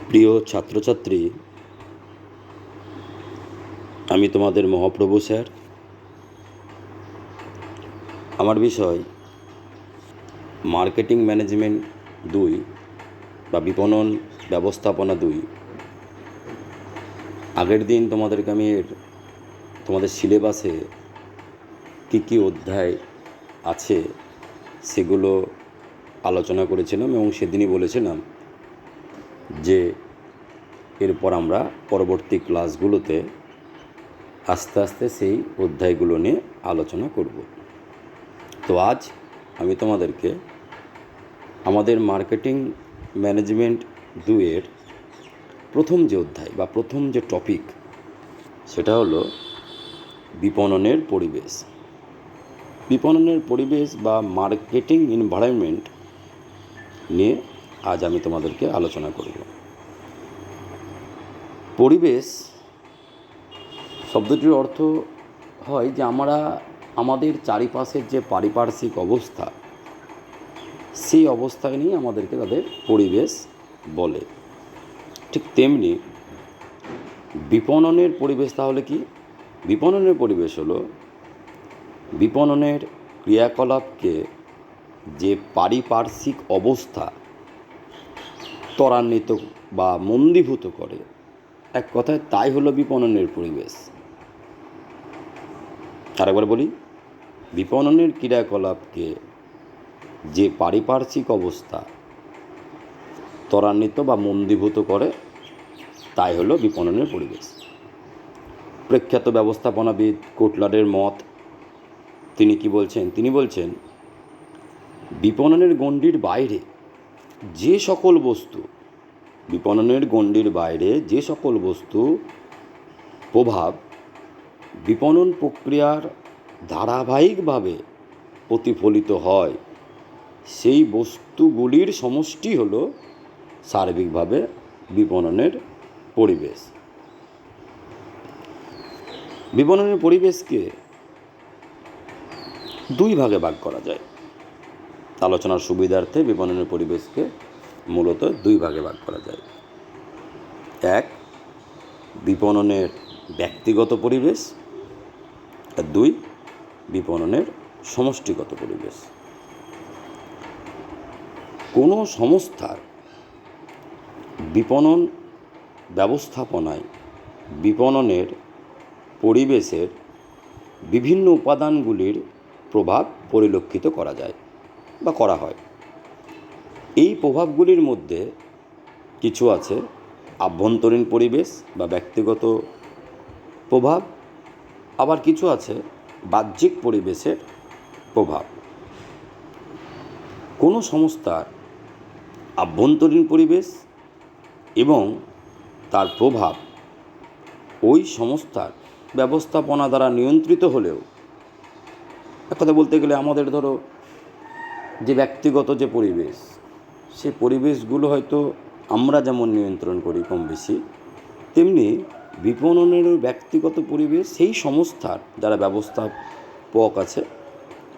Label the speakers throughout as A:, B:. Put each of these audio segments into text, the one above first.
A: প্রিয় ছাত্রছাত্রী, আমি তোমাদের মহাপ্রভু স্যার। আমার বিষয় মার্কেটিং ম্যানেজমেন্ট 2 বা বিপণন ব্যবস্থাপনা 2। আগের দিন তোমাদেরকে আমি তোমাদের সিলেবাসে কী কী অধ্যায় আছে সেগুলো আলোচনা করেছিলাম এবং সেদিনই বলেছিলাম যে এরপর আমরা পরবর্তী ক্লাসগুলোতে আস্তে আস্তে সেই অধ্যায়গুলো নিয়ে আলোচনা করব। তো আজ আমি তোমাদেরকে আমাদের মার্কেটিং ম্যানেজমেন্ট 2-এর প্রথম যে অধ্যায় বা প্রথম যে টপিক সেটা হলো বিপণনের পরিবেশ। বিপণনের পরিবেশ বা মার্কেটিং এনভায়রনমেন্ট নিয়ে আজ আমি তোমাদেরকে আলোচনা করব। পরিবেশ শব্দটির অর্থ হয় যে আমরা আমাদের চারিপাশের যে পারিপার্শ্বিক অবস্থা, সেই অবস্থাকে নিয়ে আমাদেরকে তাদের পরিবেশ বলে। ঠিক তেমনি বিপণনের পরিবেশ তাহলে কি? বিপণনের পরিবেশ হলো বিপণনের ক্রিয়াকলাপকে যে পারিপার্শ্বিক অবস্থা ত্বরান্বিত বা মন্দীভূত করে, এক কথায় তাই হলো বিপণনের পরিবেশ। আরেকবার বলি, বিপণনের ক্রিয়াকলাপকে যে পারিপার্শ্বিক অবস্থা ত্বরান্বিত বা মন্দীভূত করে তাই হলো বিপণনের পরিবেশ। প্রখ্যাত ব্যবস্থাপনাবিদ কোটলারের মত, তিনি কি বলছেন? তিনি বলছেন, বিপণনের গণ্ডির বাইরে যে সকল বস্তু, বিপণনের গণ্ডির বাইরে যে সকল বস্তু প্রভাব বিপণন প্রক্রিয়ার ধারাবাহিকভাবে প্রতিফলিত হয়, সেই বস্তুগুলির সমষ্টি হলো সার্বিকভাবে বিপণনের পরিবেশ। বিপণনের পরিবেশকে 2 ভাগে ভাগ করা যায়। আলোচনার সুবিধার্থে বিপণনের পরিবেশকে মূলত 2 ভাগে ভাগ করা যায়। 1, বিপণনের ব্যক্তিগত পরিবেশ, আর 2, বিপণনের সমষ্টিগত পরিবেশ। কোনো সংস্থার বিপণন ব্যবস্থাপনায় বিপণনের পরিবেশের বিভিন্ন উপাদানগুলির প্রভাব পরিলক্ষিত করা যায় বা করা হয়। এই প্রভাবগুলির মধ্যে কিছু আছে আভ্যন্তরীণ পরিবেশ বা ব্যক্তিগত প্রভাব, আবার কিছু আছে বাহ্যিক পরিবেশের প্রভাব। কোনো সংস্থার আভ্যন্তরীণ পরিবেশ এবং তার প্রভাব ওই সংস্থার ব্যবস্থাপনা দ্বারা নিয়ন্ত্রিত হলেও, এক কথা বলতে গেলে আমাদের ধরো যে ব্যক্তিগত যে পরিবেশ, সে পরিবেশগুলো হয়তো আমরা যেমন নিয়ন্ত্রণ করি কম বেশি, তেমনি বিপণনেরও ব্যক্তিগত পরিবেশ সেই সংস্থার যারা ব্যবস্থাপক আছে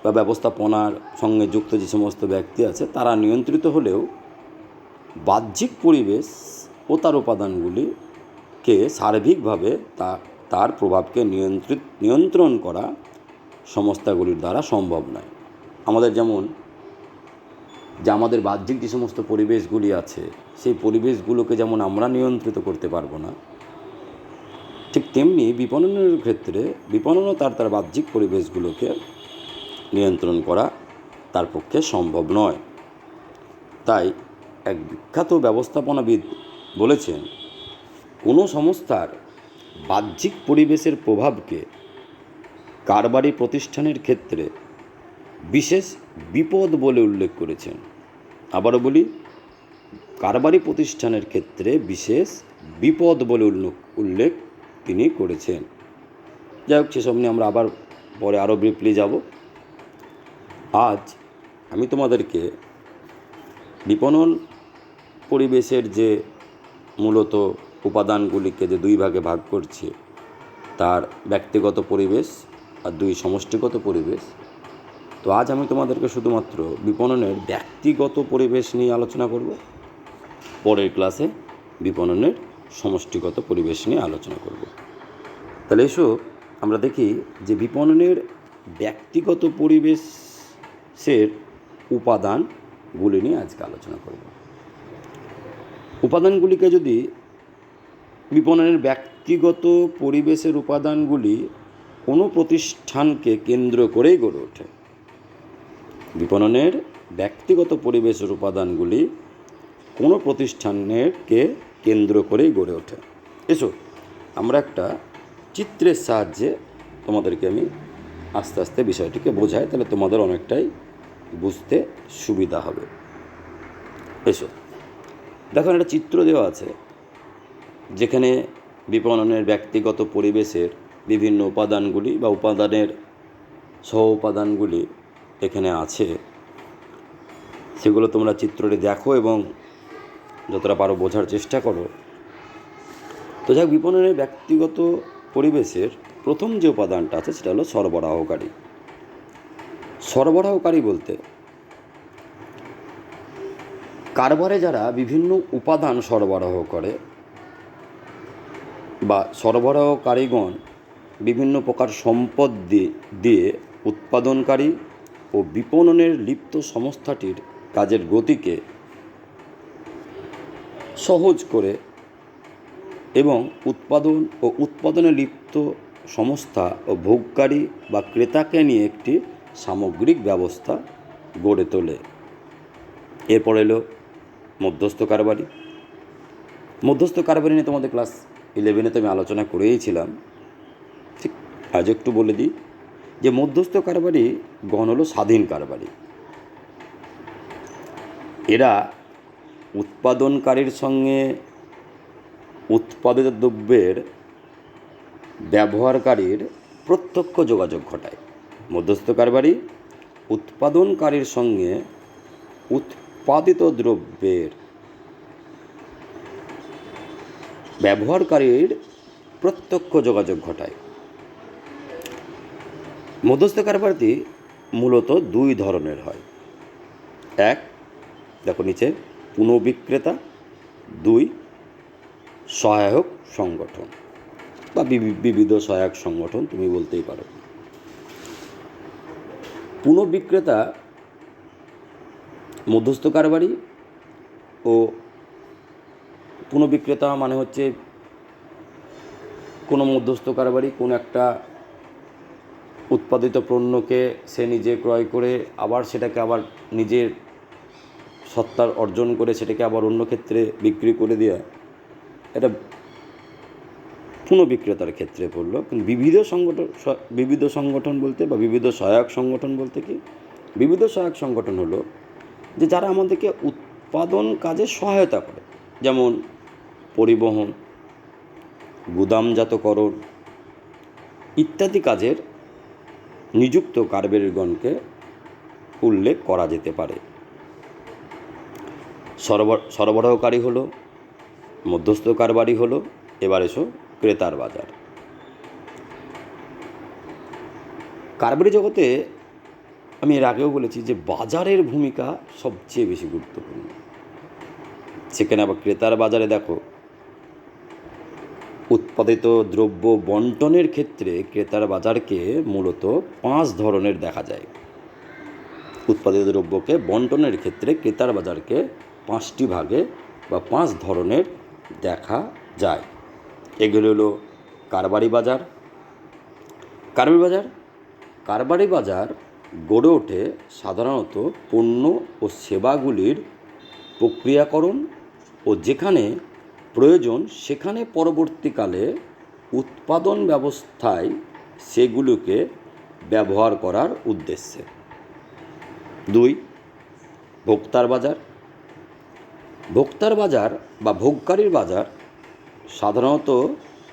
A: বা ব্যবস্থাপনার সঙ্গে যুক্ত যে সমস্ত ব্যক্তি আছে তারা নিয়ন্ত্রিত হলেও বাহ্যিক পরিবেশ ও তার উপাদানগুলিকে সার্বিকভাবে তার প্রভাবকে নিয়ন্ত্রণ করা সংস্থাগুলির দ্বারা সম্ভব নয়। আমাদের যেমন যে আমাদের বাহ্যিক যে সমস্ত পরিবেশগুলি আছে, সেই পরিবেশগুলোকে যেমন আমরা নিয়ন্ত্রিত করতে পারবো না, ঠিক তেমনি বিপণনের ক্ষেত্রে বিপণনও তার বাহ্যিক পরিবেশগুলোকে নিয়ন্ত্রণ করা তার পক্ষে সম্ভব নয়। তাই এক বিখ্যাত ব্যবস্থাপনাবিদ বলেছেন, কোনো সংস্থার বাহ্যিক পরিবেশের প্রভাবকে কারবারি প্রতিষ্ঠানের ক্ষেত্রে বিশেষ বিপদ বলে উল্লেখ করেছেন। আবারও বলি, কারবারি প্রতিষ্ঠানের ক্ষেত্রে বিশেষ বিপদ বলে উল্লেখ তিনি করেছেন। যাই হোক, সেসব নিয়ে আমরা আবার পরে আরও ব্রিফলি যাব। আজ আমি তোমাদেরকে বিপণন পরিবেশের যে মূলত উপাদানগুলিকে যে 2 ভাগে ভাগ করছি, তার ব্যক্তিগত পরিবেশ আর 2 সমষ্টিগত পরিবেশ, তো আজ আমি তোমাদেরকে শুধুমাত্র বিপণনের ব্যক্তিগত পরিবেশ নিয়ে আলোচনা করব। পরের ক্লাসে বিপণনের সমষ্টিগত পরিবেশ নিয়ে আলোচনা করব। তাহলে এসো আমরা দেখি যে বিপণনের ব্যক্তিগত পরিবেশের উপাদানগুলি নিয়ে আজকে আলোচনা করব। উপাদানগুলিকে যদি বিপণনের ব্যক্তিগত পরিবেশের উপাদানগুলি কোনো প্রতিষ্ঠানকে কেন্দ্র করেই গড়ে ওঠে। বিপণনের ব্যক্তিগত পরিবেশের উপাদানগুলি কোনো প্রতিষ্ঠানকে কেন্দ্র করেই গড়ে ওঠে। এসো আমরা একটা চিত্রের সাহায্যে তোমাদেরকে আমি আস্তে আস্তে বিষয়টিকে বোঝাই, তাহলে তোমাদের অনেকটাই বুঝতে সুবিধা হবে। এসো দেখো, একটা চিত্র দেওয়া আছে যেখানে বিপণনের ব্যক্তিগত পরিবেশের বিভিন্ন উপাদানগুলি বা উপাদানের সহ উপাদানগুলি এখানে আছে। সেগুলো তোমরা চিত্রটি দেখো এবং যতটা পারো বোঝার চেষ্টা করো। তো যাক, বিপণনের ব্যক্তিগত পরিবেশের প্রথম যে উপাদানটা আছে সেটা হলো সরবরাহকারী। সরবরাহকারী বলতে কারবারে যারা বিভিন্ন উপাদান সরবরাহ করে বা সরবরাহকারীগণ বিভিন্ন প্রকার সম্পদ দিয়ে উৎপাদনকারী ও বিপণনের লিপ্ত সংস্থাটির কাজের গতিকে সহজ করে এবং উৎপাদনে লিপ্ত সংস্থা ও ভোগকারী বা ক্রেতাকে নিয়ে একটি সামগ্রিক ব্যবস্থা গড়ে তোলে। এরপর এলো মধ্যস্থ কারবারি। মধ্যস্থ কারবারি নিয়ে তোমাদের ক্লাস 11 আমি আলোচনা করেইছিলাম। ঠিক আজ একটু বলে দিই যে মধ্যস্থ কারবারি গণ হলো স্বাধীন কারবারি। এরা উৎপাদনকারীর সঙ্গে উৎপাদিত দ্রব্যের ব্যবহারকারীর প্রত্যক্ষ যোগাযোগ ঘটায়। মধ্যস্থ কারবারি উৎপাদনকারীর সঙ্গে উৎপাদিত দ্রব্যের ব্যবহারকারীর প্রত্যক্ষ যোগাযোগ ঘটায়। মধ্যস্থ কারবারটি মূলত দুই ধরনের হয়। এক, দেখো নিচে, পুনঃবিক্রেতা। দুই, সহায়ক সংগঠন বা বিবিধ সহায়ক সংগঠন তুমি বলতেই পারো। পুনঃবিক্রেতা মধ্যস্থ কারবারি ও পুনঃবিক্রেতা মানে হচ্ছে কোনো মধ্যস্থ কারবারি কোনো একটা উৎপাদিত পণ্যকে সে নিজে ক্রয় করে আবার সেটাকে আবার নিজের সত্তার অর্জন করে সেটাকে আবার অন্য ক্ষেত্রে বিক্রি করে দেওয়া, এটা পুনঃবিক্রেতার ক্ষেত্রে পড়লো। কিন্তু বিবিধ সংগঠন বলতে বা বিবিধ সহায়ক সংগঠন বলতে কি, বিবিধ সহায়ক সংগঠন হলো যে যারা আমাদেরকে উৎপাদন কাজে সহায়তা করে, যেমন পরিবহন, গুদামজাতকরণ ইত্যাদি কাজের নিযুক্ত কারবারিগণকে উল্লেখ করা যেতে পারে। সরবরাহকারী হলো, মধ্যস্থ কারবারি হলো, এবার এসো ক্রেতার বাজার। কারবারি জগতে আমি এর আগেও বলেছি যে বাজারের ভূমিকা সবচেয়ে বেশি গুরুত্বপূর্ণ। সেখানে আবার ক্রেতার বাজারে দেখো, উৎপাদিত দ্রব্য বন্টনের ক্ষেত্রে ক্রেতার বাজারকে মূলত 5 ধরনের দেখা যায়। উৎপাদিত দ্রব্যকে বন্টনের ক্ষেত্রে ক্রেতার বাজারকে 5টি ভাগে বা 5 ধরনের দেখা যায়। এগুলো হলো কারবারি বাজার। কারবারি বাজার গড়ে ওঠে সাধারণত পণ্য ও সেবাগুলির প্রক্রিয়াকরণ ও যেখানে প্রয়োজন সেখানে পরবর্তীকালে উৎপাদন ব্যবস্থায় সেগুলোকে ব্যবহার করার উদ্দেশ্যে। 2, ভোক্তার বাজার বা ভোগকারীর বাজার সাধারণত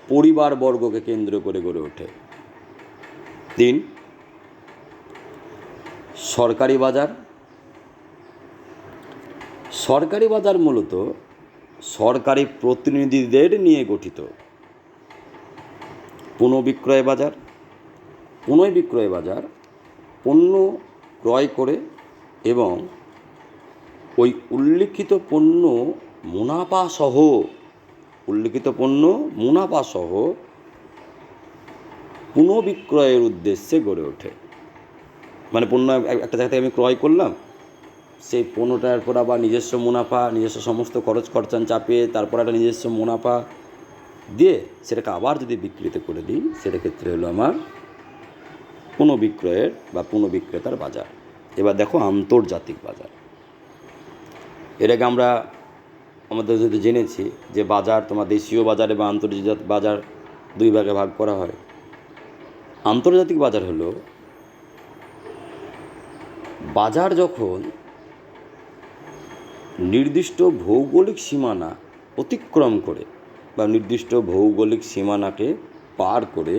A: পরিবারবর্গকে কেন্দ্র করে গড়ে ওঠে। 3, সরকারি বাজার মূলত সরকারি প্রতিনিধিদের নিয়ে গঠিত। পুনঃবিক্রয় বাজার পণ্য ক্রয় করে এবং ওই উল্লিখিত পণ্য মুনাফা সহ উল্লিখিত পণ্য মুনাফাসহ পুনঃবিক্রয়ের উদ্দেশ্যে গড়ে ওঠে। মানে পণ্য একটা জায়গা থেকে আমি ক্রয় করলাম, সেই পণ্যটার পর আবার নিজস্ব মুনাফা, নিজস্ব সমস্ত খরচ খরচান চাপিয়ে তারপর একটা নিজস্ব মুনাফা দিয়ে সেটাকে আবার যদি বিক্রিত করে দিই, সেটা ক্ষেত্রে হলো আমার পুনঃবিক্রয়ের বা পুনঃবিক্রেতার বাজার। এবার দেখো আন্তর্জাতিক বাজার। এর আগে আমরা আমাদের যদি জেনেছি যে বাজার তোমার দেশীয় বাজার এবং আন্তর্জাতিক বাজার দুই ভাগে ভাগ করা হয়। আন্তর্জাতিক বাজার হলো বাজার যখন নির্দিষ্ট ভৌগোলিক সীমানা অতিক্রম করে বা নির্দিষ্ট ভৌগোলিক সীমানাকে পার করে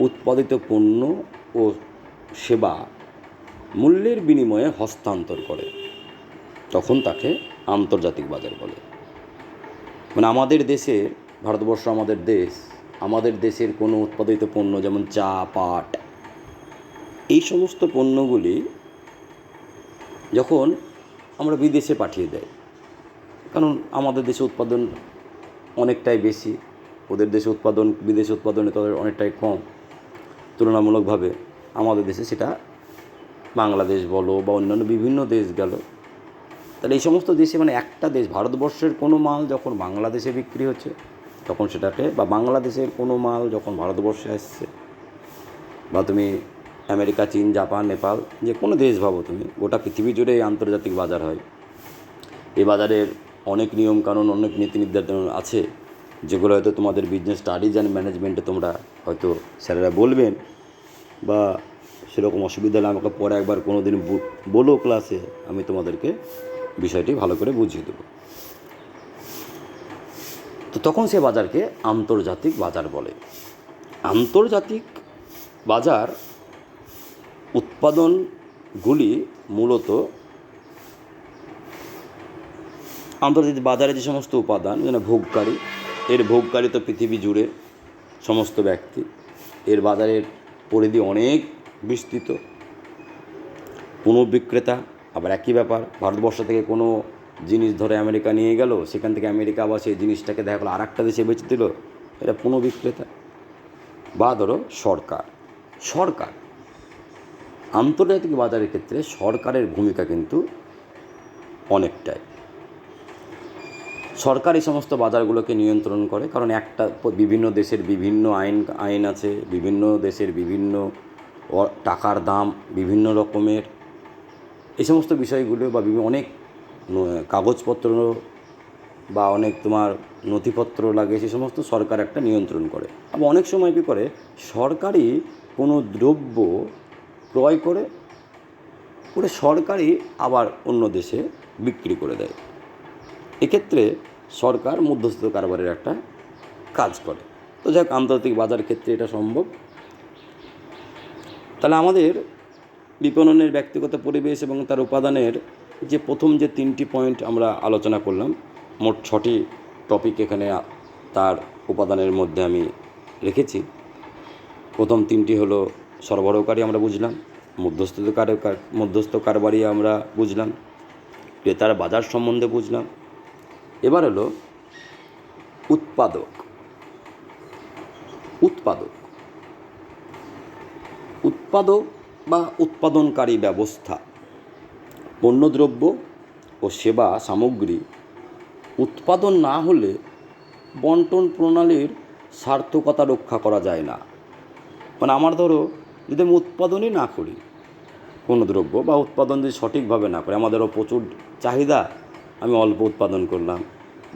A: উৎপাদিত পণ্য ও সেবা মূল্যের বিনিময়ে হস্তান্তর করে, তখন তাকে আন্তর্জাতিক বাজার বলে। মানে আমাদের দেশে, ভারতবর্ষ আমাদের দেশের কোনো উৎপাদিত পণ্য যেমন চা, পাট, এই সমস্ত পণ্যগুলি যখন আমরা বিদেশে পাঠিয়ে দেয়, কারণ আমাদের দেশে উৎপাদন অনেকটাই বেশি, ওদের দেশে উৎপাদন বিদেশে উৎপাদনে তাদের অনেকটাই কম তুলনামূলকভাবে। আমাদের দেশে সেটা বাংলাদেশ বলো বা অন্যান্য বিভিন্ন দেশ গেল, তাহলে এই সমস্ত দেশে মানে একটা দেশ ভারতবর্ষের কোনো মাল যখন বাংলাদেশে বিক্রি হচ্ছে তখন সেটাকে, বা বাংলাদেশের কোনো মাল যখন ভারতবর্ষে আসছে, বা তুমি আমেরিকা, চীন, জাপান, নেপাল, যে কোনো দেশ ভাবো তুমি, গোটা পৃথিবী জুড়ে এই আন্তর্জাতিক বাজার হয়। এই বাজারের অনেক নিয়মকানুন, অনেক নীতি নির্ধারণ আছে, যেগুলো হয়তো তোমাদের বিজনেস স্টাডিজ অ্যান্ড ম্যানেজমেন্টে তোমরা হয়তো স্যারেরা বলবেন, বা সেরকম অসুবিধা হলে আমাকে পরে একবার কোনো দিন বলো ক্লাসে, আমি তোমাদেরকে বিষয়টি ভালো করে বুঝিয়ে দেবো। তো তখন সে বাজারকে আন্তর্জাতিক বাজার বলে। আন্তর্জাতিক বাজার উৎপাদনগুলি মূলত আন্তর্জাতিক বাজারে যে সমস্ত উপাদান, যেন ভোগকারী, এর ভোগকারী তো পৃথিবী জুড়ে সমস্ত ব্যক্তি, এর বাজারের পরিধি অনেক বিস্তৃত। পুনঃবিক্রেতা আবার একই ব্যাপার, ভারতবর্ষ থেকে কোনো জিনিস ধরে আমেরিকা নিয়ে গেল, সেখান থেকে আমেরিকা আবার সেই জিনিসটাকে দেখা গেলো আর একটা দেশে বেচে দিল, এটা পুনঃবিক্রেতা। বা ধরো সরকার আন্তর্জাতিক বাজারের ক্ষেত্রে সরকারের ভূমিকা কিন্তু অনেকটাই। সরকার এই সমস্ত বাজারগুলোকে নিয়ন্ত্রণ করে, কারণ বিভিন্ন দেশের বিভিন্ন আইন আছে, বিভিন্ন দেশের বিভিন্ন টাকার দাম বিভিন্ন রকমের, এই সমস্ত বিষয়গুলো বা অনেক কাগজপত্র বা অনেক তোমার নথিপত্র লাগে, সে সমস্ত সরকার একটা নিয়ন্ত্রণ করে। আবার অনেক সময় কী করে, সরকারই কোনো দ্রব্য ক্রয় করে সরকারই আবার অন্য দেশে বিক্রি করে দেয়। এক্ষেত্রে সরকার মধ্যস্থ কারবারের একটা কাজ করে। তো যাক, আন্তর্জাতিক বাজার ক্ষেত্রে এটা সম্ভব। তাহলে আমাদের বিপণনের ব্যক্তিগত পরিবেশ এবং তার উপাদানের যে প্রথম যে 3টি পয়েন্ট আমরা আলোচনা করলাম, মোট 6টি টপিক এখানে তার উপাদানের মধ্যে আমি রেখেছি। প্রথম 3টি হলো সরবরাহকারী, আমরা বুঝলাম। মধ্যস্থ কারবারি আমরা বুঝলাম। ক্রেতার বাজার সম্বন্ধে বুঝলাম। এবার হলো উৎপাদক বা উৎপাদনকারী ব্যবস্থা। পণ্যদ্রব্য ও সেবা সামগ্রী উৎপাদন না হলে বন্টন প্রণালীর সার্থকতা রক্ষা করা যায় না। মানে আমার ধরো যদি আমি উৎপাদনই না করি কোনো দ্রব্য, বা উৎপাদন যদি সঠিকভাবে না করি, আমাদেরও প্রচুর চাহিদা, আমি অল্প উৎপাদন করলাম,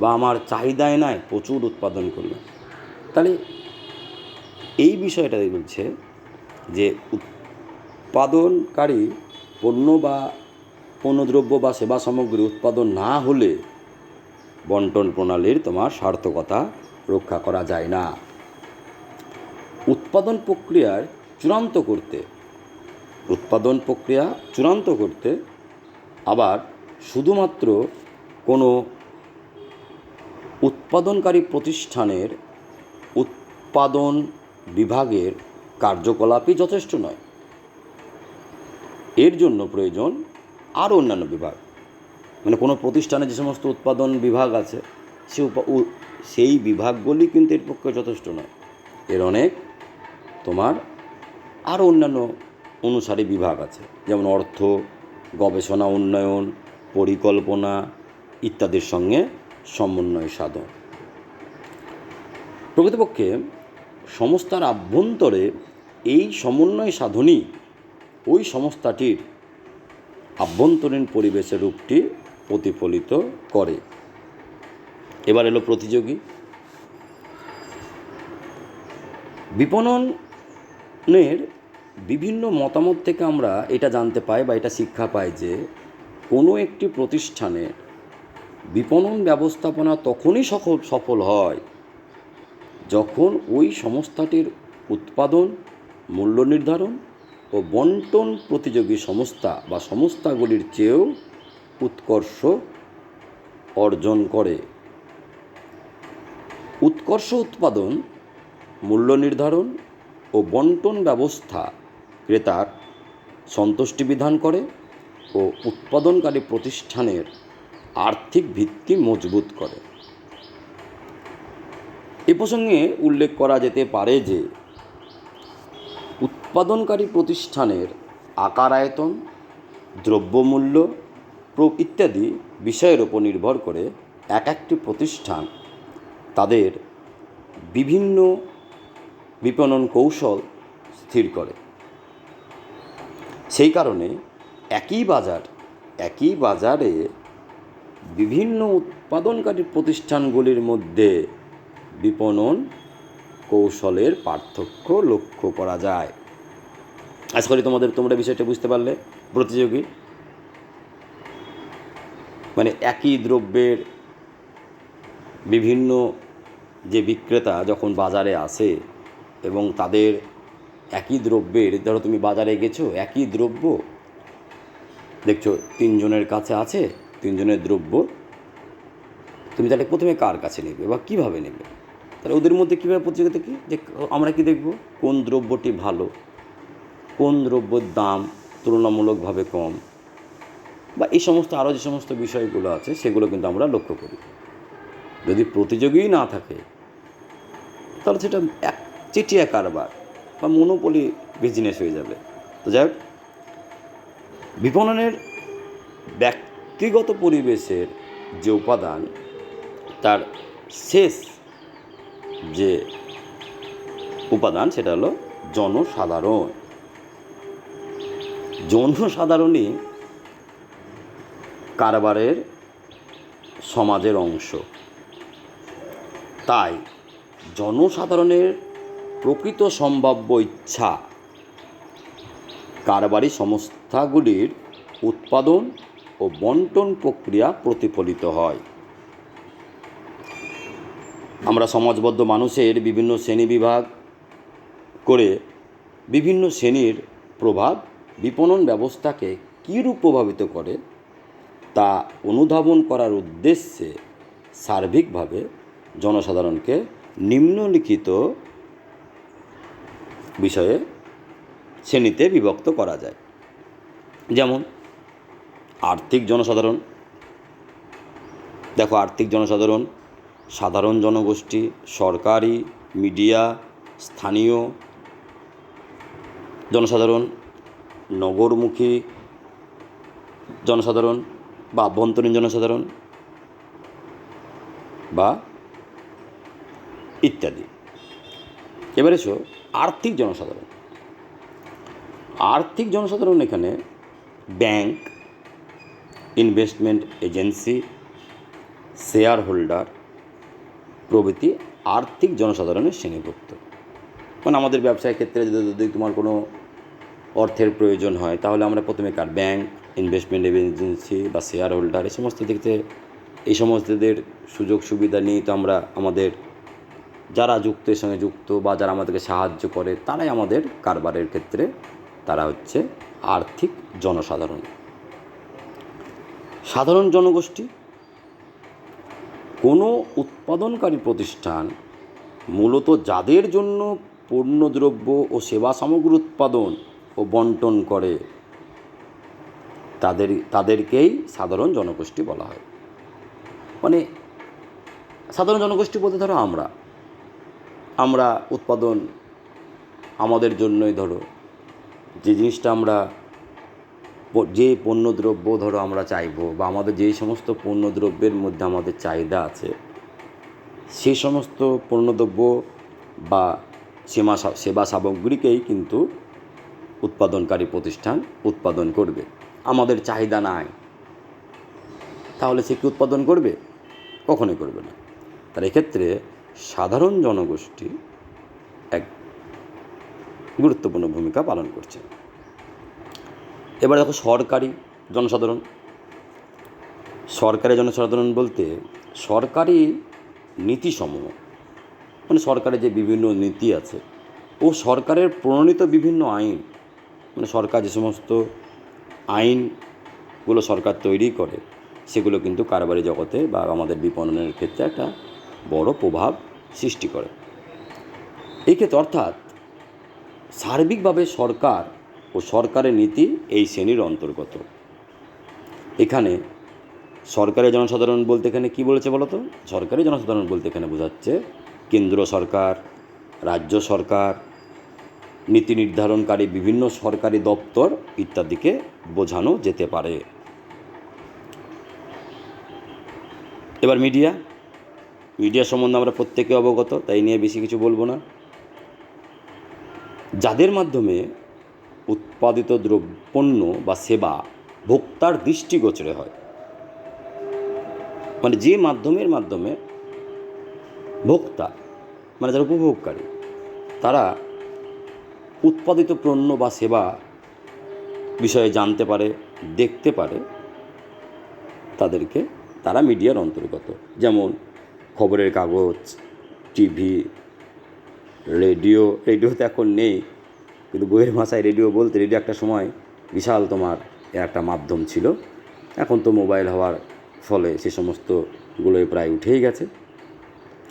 A: বা আমার চাহিদাই নাই প্রচুর উৎপাদন করলাম, তাহলে এই বিষয়টা বলছে যে উৎপাদনকারী পণ্যদ্রব্য বা সেবা সামগ্রী উৎপাদন না হলে বন্টন প্রণালীর তোমার সার্থকতা রক্ষা করা যায় না। উৎপাদন প্রক্রিয়া চূড়ান্ত করতে আবার শুধুমাত্র কোনো উৎপাদনকারী প্রতিষ্ঠানের উৎপাদন বিভাগের কার্যকলাপই যথেষ্ট নয়। এর জন্য প্রয়োজন আরও অন্যান্য বিভাগ। মানে কোনো প্রতিষ্ঠানে যে সমস্ত উৎপাদন বিভাগ আছে, সে সেই বিভাগগুলি কিন্তু এর পক্ষে যথেষ্ট নয়। এর অনেক তোমার আরও অন্যান্য অনুসারী বিভাগ আছে, যেমন অর্থ, গবেষণা, উন্নয়ন, পরিকল্পনা ইত্যাদির সঙ্গে সমন্বয় সাধন। প্রকৃতপক্ষে সংস্থার আভ্যন্তরে এই সমন্বয় সাধনই ওই সংস্থাটির আভ্যন্তরীণ পরিবেশের রূপটি প্রতিফলিত করে। এবার এলো প্রতিযোগী। বিপণনের বিভিন্ন মতামত থেকে আমরা এটা জানতে পাই বা এটা শিক্ষা পাই যে কোনো একটি প্রতিষ্ঠানের বিপণন ব্যবস্থাপনা তখনই সফল হয় যখন ওই সংস্থাটির উৎপাদন, মূল্য নির্ধারণ ও বন্টন প্রতিযোগী সংস্থা বা সংস্থাগুলির চেয়েও উৎকর্ষ অর্জন করে। উৎকর্ষ উৎপাদন, মূল্য নির্ধারণ ও বন্টন ব্যবস্থা ক্রেতার সন্তুষ্টি বিধান করে ও উৎপাদনকারী প্রতিষ্ঠানের আর্থিক ভিত্তি মজবুত করে। এ প্রসঙ্গে উল্লেখ করা যেতে পারে যে উৎপাদনকারী প্রতিষ্ঠানের আকার, আয়তন, দ্রব্যমূল্য ইত্যাদি বিষয়ের উপর নির্ভর করে এক একটি প্রতিষ্ঠান তাদের বিভিন্ন বিপণন কৌশল স্থির করে। সেই কারণে একই বাজারে বিভিন্ন উৎপাদনকারী প্রতিষ্ঠানগুলির মধ্যে বিপণন কৌশলের পার্থক্য লক্ষ্য করা যায়। আশা করি তোমরা বিষয়টা বুঝতে পারলে। প্রতিযোগী মানে একই দ্রব্যের বিভিন্ন যে বিক্রেতা যখন বাজারে আসে এবং তাদের একই দ্রব্যের, ধরো তুমি বাজারে গেছো, একই দ্রব্য দেখছো তিনজনের কাছে আছে, তিনজনের দ্রব্য, তুমি তাহলে প্রথমে কার কাছে নেবে বা কীভাবে নেবে? তাহলে ওদের মধ্যে কীভাবে প্রতিযোগিতা কী, যে আমরা কি দেখব কোন দ্রব্যটি ভালো, কোন দ্রব্যের দাম তুলনামূলকভাবে কম, বা এই সমস্ত আরও যে সমস্ত বিষয়গুলো আছে সেগুলো কিন্তু আমরা লক্ষ্য করি। যদি প্রতিযোগীই না থাকে তাহলে সেটা একচেটিয়া কারবার বা মনোপলি বিজনেস হয়ে যাবে। তো যাই হোক, বিপণনের ব্যক্তিগত পরিবেশের যে উপাদান, তার শেষ যে উপাদান সেটা হলো জনসাধারণ। জনসাধারণই কারবারের সমাজের অংশ। তাই জনসাধারণের প্রকৃত সম্ভাব্য ইচ্ছা কারবারি সংস্থাগুলির উৎপাদন ও বন্টন প্রক্রিয়া প্রতিফলিত হয়। আমরা সমাজবদ্ধ মানুষের বিভিন্ন শ্রেণীবিভাগ করে বিভিন্ন শ্রেণীর প্রভাব বিপণন ব্যবস্থাকে কীরূপ প্রভাবিত করে তা অনুধাবন করার উদ্দেশ্যে সার্বিকভাবে জনসাধারণকে নিম্নলিখিত বিষয়ে শ্রেণীতে বিভক্ত করা যায়। যেমন আর্থিক জনসাধারণ। দেখো, আর্থিক জনসাধারণ সাধারণ জনগোষ্ঠী, সরকারি, মিডিয়া, স্থানীয় জনসাধারণ, নগরমুখী জনসাধারণ বা আভ্যন্তরীণ জনসাধারণ বা ইত্যাদি। এবার এসো আর্থিক জনসাধারণ। আর্থিক জনসাধারণ এখানে bank, investment agency, share holder প্রভৃতি আর্থিক জনসাধারণের শ্রেণীভুক্ত। মানে আমাদের ব্যবসায়ের ক্ষেত্রে যদি তোমার কোনো অর্থের প্রয়োজন হয় তাহলে আমরা প্রথমে ব্যাংক, ইনভেস্টমেন্ট এজেন্সি বা শেয়ার হোল্ডার এই সমস্ত দিকতে এই সমস্তদের সুযোগ সুবিধা নিয়ে তো আমরা আমাদের যারা এর সঙ্গে যুক্ত বা যারা আমাদেরকে সাহায্য করে তারাই আমাদের কারবারের ক্ষেত্রে তারা হচ্ছে আর্থিক জনসাধারণ। সাধারণ জনগোষ্ঠী কোনো উৎপাদনকারী প্রতিষ্ঠান মূলত যাদের জন্য পণ্যদ্রব্য ও সেবা সামগ্রী উৎপাদন ও বন্টন করে তাদেরকেই সাধারণ জনগোষ্ঠী বলা হয়। মানে সাধারণ জনগোষ্ঠী বলতে ধরো আমরা উৎপাদন আমাদের জন্যই, ধরো যে জিনিসটা আমরা যে পণ্যদ্রব্য ধরো আমরা চাইবো, বা আমাদের যেই সমস্ত পণ্যদ্রব্যের মধ্যে আমাদের চাহিদা আছে, সেই সমস্ত পণ্যদ্রব্য বা সেবা সামগ্রীকেই কিন্তু উৎপাদনকারী প্রতিষ্ঠান উৎপাদন করবে। আমাদের চাহিদা নাই, তাহলে সে কি উৎপাদন করবে? কখনোই করবে না। তার এক্ষেত্রে সাধারণ জনগোষ্ঠী এক গুরুত্বপূর্ণ ভূমিকা পালন করছে। এবার দেখো সরকারি জনসাধারণ। সরকারি জনসাধারণ বলতে সরকারি নীতিসমূহ, মানে সরকারের যে বিভিন্ন নীতি আছে ও সরকারের প্রণীত বিভিন্ন আইন, মানে সরকার যে সমস্ত আইনগুলো সরকার তৈরি করে, সেগুলো কিন্তু কারবারি জগতে বা আমাদের বিপণনের ক্ষেত্রে একটা বড় প্রভাব সৃষ্টি করে। এই ক্ষেত্রে অর্থাৎ সার্বিকভাবে সরকার ও সরকারের নীতি এই শ্রেণীর অন্তর্গত। এখানে সরকারি জনসাধারণ বলতে এখানে কী বলেছে বলো তো? সরকারি জনসাধারণ বলতে এখানে বোঝাচ্ছে কেন্দ্র সরকার, রাজ্য সরকার, নীতি নির্ধারণকারী বিভিন্ন সরকারি দপ্তর ইত্যাদিকে বোঝানো যেতে পারে। এবার মিডিয়া সম্বন্ধে আমরা প্রত্যেকে অবগত, তাই নিয়ে বেশি কিছু বলবো না। যাদের মাধ্যমে উৎপাদিত পণ্য বা সেবা ভোক্তার দৃষ্টিগোচরে হয়, মানে যে মাধ্যমে ভোক্তা, মানে যারা উপভোগকারী, তারা উৎপাদিত পণ্য বা সেবা বিষয়ে জানতে পারে, দেখতে পারে, তারা মিডিয়ার অন্তর্গত। যেমন খবরের কাগজ, টিভি, রেডিওতে এখন নেই, কিন্তু বইয়ের ভাষায় রেডিও বলতে, রেডিও একটা সময় বিশাল একটা মাধ্যম ছিল। এখন তো মোবাইল হওয়ার ফলে সে সমস্তগুলোই প্রায় উঠেই গেছে।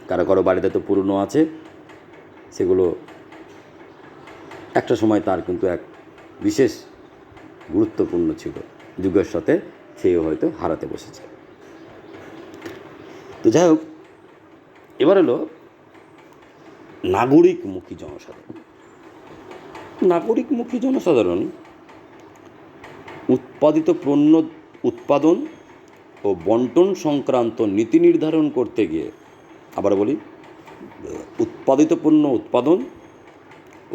A: কারো বাড়িতে তো পুরনো আছে, সেগুলো একটা সময় তার কিন্তু এক বিশেষ গুরুত্বপূর্ণ ছিল, যুগের সাথে সেও হয়তো হারাতে বসেছে। তো যাই হোক, এবার হলো নাগরিকমুখী জনসাধারণ উৎপাদিত পণ্য উৎপাদন ও বন্টন সংক্রান্ত নীতি নির্ধারণ করতে গিয়ে, আবার বলি, উৎপাদিত পণ্য উৎপাদন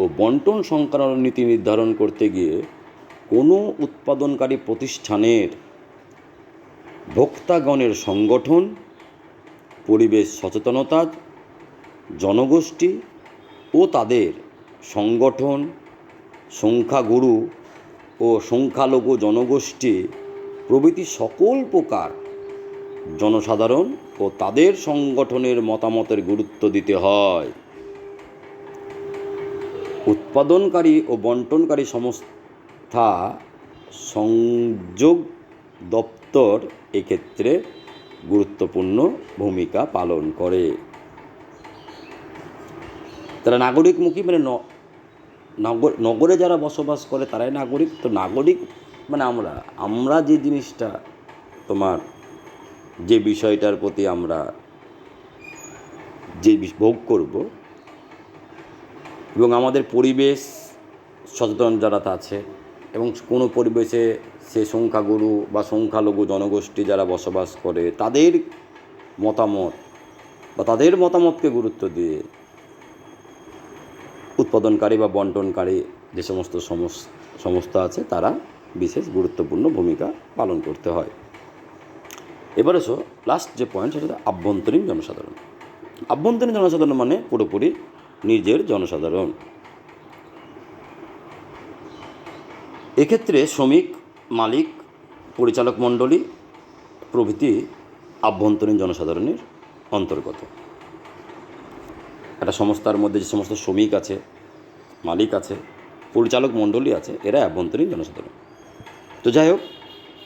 A: ও বন্টন সংক্রান্ত নীতি নির্ধারণ করতে গিয়ে কোনো উৎপাদনকারী প্রতিষ্ঠানের ভোক্তাগণের সংগঠন, পরিবেশ সচেতনতা, জনগোষ্ঠী ও তাদের সংগঠন, সংখ্যাগুরু ও সংখ্যালঘু জনগোষ্ঠী প্রভৃতি সকল প্রকার জনসাধারণ ও তাদের সংগঠনের মতামতের গুরুত্ব দিতে হয়। উৎপাদনকারী ও বন্টনকারী সংস্থা সংযোগ দপ্তর এক্ষেত্রে গুরুত্বপূর্ণ ভূমিকা পালন করে। তারা নাগরিকমুখী, মানে নগরে যারা বসবাস করে তারাই নাগরিক। তো নাগরিক মানে আমরা যে জিনিসটা, যে বিষয়টার প্রতি আমরা যে ভোগ করব, এবং আমাদের পরিবেশ সচেতন যারা আছে, এবং কোনো পরিবেশে সে সংখ্যাগুরু বা সংখ্যালঘু জনগোষ্ঠী যারা বসবাস করে, তাদের মতামতকে গুরুত্ব দিয়ে উৎপাদনকারী বা বন্টনকারী যে সমস্ত সংস্থা আছে, তারা বিশেষ গুরুত্বপূর্ণ ভূমিকা পালন করতে হয়। এবার এসো লাস্ট যে পয়েন্ট, সেটা হচ্ছে আভ্যন্তরীণ জনসাধারণ। আভ্যন্তরীণ জনসাধারণ মানে পুরোপুরি নিজের জনসাধারণ। এক্ষেত্রে শ্রমিক, মালিক, পরিচালক মণ্ডলী প্রভৃতি আভ্যন্তরীণ জনসাধারণের অন্তর্গত। একটা সংস্থার মধ্যে যে সমস্ত শ্রমিক আছে, মালিক আছে, পরিচালক মণ্ডলী আছে, এরা আভ্যন্তরীণ জনসাধারণ। তো যাই হোক,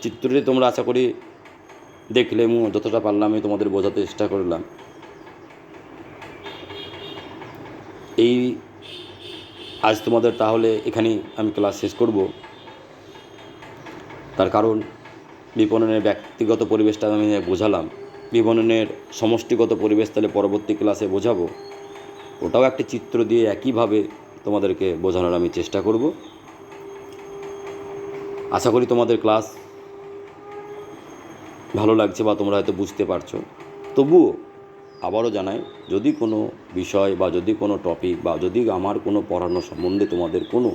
A: চিত্রটি তোমরা আশা করি দেখলে, যতটা পারলাম আমি তোমাদের বোঝাতে চেষ্টা করলাম। আজ তোমাদের তাহলে এখানেই আমি ক্লাস শেষ করব। তার কারণ বিপণনের ব্যক্তিগত পরিবেশটা আমি বোঝালাম, বিবরণের সমষ্টিগত পরিবেশ তাহলে পরবর্তী ক্লাসে বোঝাবো, ওটাও একটি চিত্র দিয়ে একইভাবে তোমাদেরকে বোঝানোর আমি চেষ্টা করব। আশা করি তোমাদের ক্লাস ভালো লাগছে বা তোমরা হয়তো বুঝতে পারছো। তবুও আবারও জানাই, যদি কোনো বিষয় বা যদি কোনো টপিক বা যদি আমার কোনো পড়ানো সম্বন্ধে তোমাদের কোনো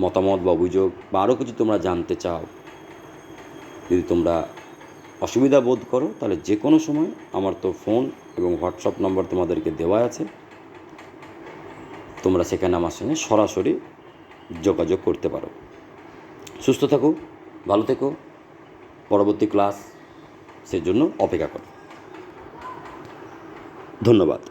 A: মতামত বা অভিযোগ বা আরও কিছু তোমরা জানতে চাও, যদি তোমরা অসুবিধা বোধ করো, তাহলে যে কোনো সময় আমার তো ফোন এবং হোয়াটসঅ্যাপ নম্বর তোমাদেরকে দেওয়া আছে, তোমরা সেখানে আমার সঙ্গে সরাসরি যোগাযোগ করতে পারো। সুস্থ থাকো, ভালো থেকো, পরবর্তী ক্লাস সেজন্য অপেক্ষা করো। ধন্যবাদ।